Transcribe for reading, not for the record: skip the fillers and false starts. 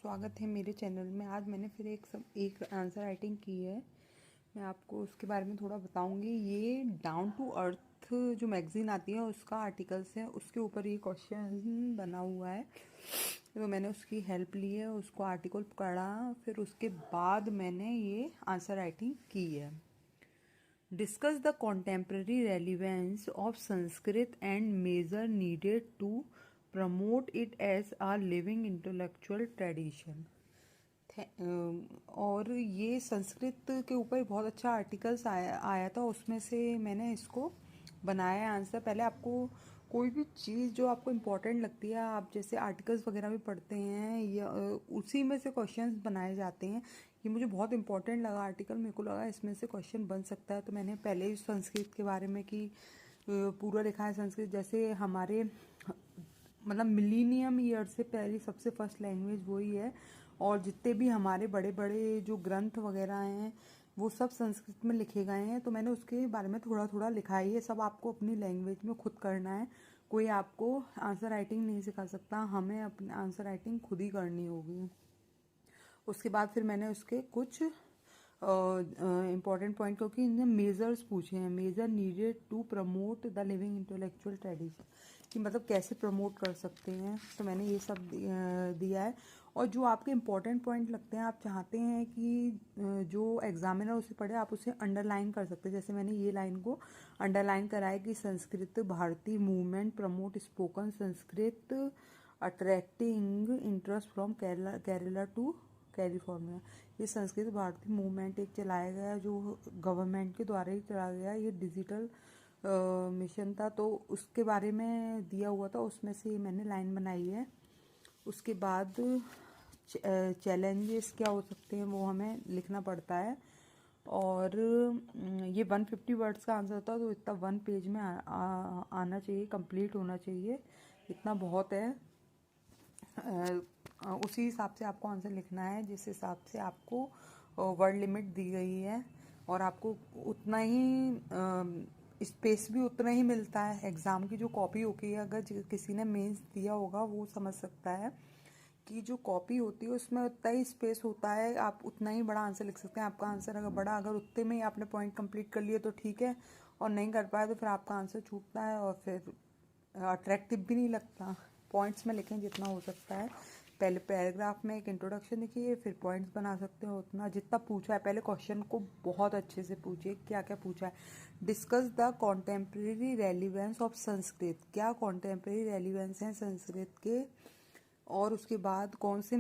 स्वागत है मेरे चैनल में। आज मैंने फिर एक आंसर राइटिंग की है। मैं आपको उसके बारे में थोड़ा बताऊंगी। ये डाउन टू अर्थ जो मैगज़ीन आती है उसका आर्टिकल्स है, उसके ऊपर ये क्वेश्चन बना हुआ है। तो मैंने उसकी हेल्प ली है, उसको आर्टिकल पढ़ा, फिर उसके बाद मैंने ये आंसर राइटिंग की है। Discuss the contemporary relevance of Sanskrit and major needed to promote it as a living intellectual tradition। और ये संस्कृत के ऊपर बहुत अच्छा आर्टिकल्स आया था, उसमें से मैंने इसको बनाया आंसर। पहले आपको कोई भी चीज़ जो आपको इम्पोर्टेंट लगती है, आप जैसे आर्टिकल्स वगैरह भी पढ़ते हैं या उसी में से क्वेश्चंस बनाए जाते हैं। ये मुझे बहुत इंपॉर्टेंट लगा आर्टिकल, मेरे को लगा इसमें से क्वेश्चन बन सकता है, तो मैंने पहले ही संस्कृत के बारे में कि पूरा लिखा है। संस्कृत जैसे हमारे मतलब मिलीनियम ईयर से पहले सबसे फर्स्ट लैंग्वेज वही है, और जितने भी हमारे बड़े बड़े जो ग्रंथ वगैरह हैं वो सब संस्कृत में लिखे गए हैं। तो मैंने उसके बारे में थोड़ा थोड़ा लिखा है। ये सब आपको अपनी लैंग्वेज में खुद करना है, कोई आपको आंसर राइटिंग नहीं सिखा सकता, हमें अपनी आंसर राइटिंग खुद ही करनी होगी। उसके बाद फिर मैंने उसके कुछ इम्पॉर्टेंट पॉइंट, क्योंकि इनने मेजर्स पूछे हैं, major needed to promote the living intellectual tradition, कि मतलब कैसे प्रमोट कर सकते हैं, तो मैंने ये सब दिया है। और जो आपके इम्पॉर्टेंट पॉइंट लगते हैं, आप चाहते हैं कि जो एग्जामिनर उसे पढ़े, आप उसे अंडरलाइन कर सकते हैं। जैसे मैंने ये लाइन को अंडरलाइन करा है कि Sanskrit Bharatiya movement promote spoken Sanskrit attracting interest from Kerala to California. ये संस्कृत भारतीय मूवमेंट एक चलाया गया, जो गवर्नमेंट के द्वारा ही चलाया गया, ये डिजिटल मिशन था, तो उसके बारे में दिया हुआ था, उसमें से मैंने लाइन बनाई है। उसके बाद चैलेंजेस क्या हो सकते हैं वो हमें लिखना पड़ता है, और ये 150 वर्ड्स का आंसर था, तो इतना 1 पेज में आना चाहिए, कंप्लीट होना चाहिए, इतना बहुत है। उसी हिसाब से आपको आंसर लिखना है, जिस हिसाब से आपको वर्ड लिमिट दी गई है, और आपको उतना ही स्पेस भी उतना ही मिलता है। एग्ज़ाम की जो कॉपी होती है, अगर किसी ने मेंस दिया होगा वो समझ सकता है कि जो कॉपी होती है उसमें उतना ही स्पेस होता है, आप उतना ही बड़ा आंसर लिख सकते हैं। आपका आंसर अगर बड़ा, अगर उतने में ही आपने पॉइंट कंप्लीट कर लिए तो ठीक है, और नहीं कर पाए तो फिर आपका आंसर छूटता है, और फिर अट्रैक्टिव भी नहीं लगता। पॉइंट्स में लिखें जितना हो सकता है। पहले पैराग्राफ में एक इंट्रोडक्शन लिखिए, फिर पॉइंट्स बना सकते हो उतना जितना पूछा है। पहले क्वेश्चन को बहुत अच्छे से पूछिए, क्या क्या पूछा है। Discuss the contemporary relevance of Sanskrit, क्या कॉन्टेम्प्रेरी रेलिवेंस है संस्कृत के, और उसके बाद कौन से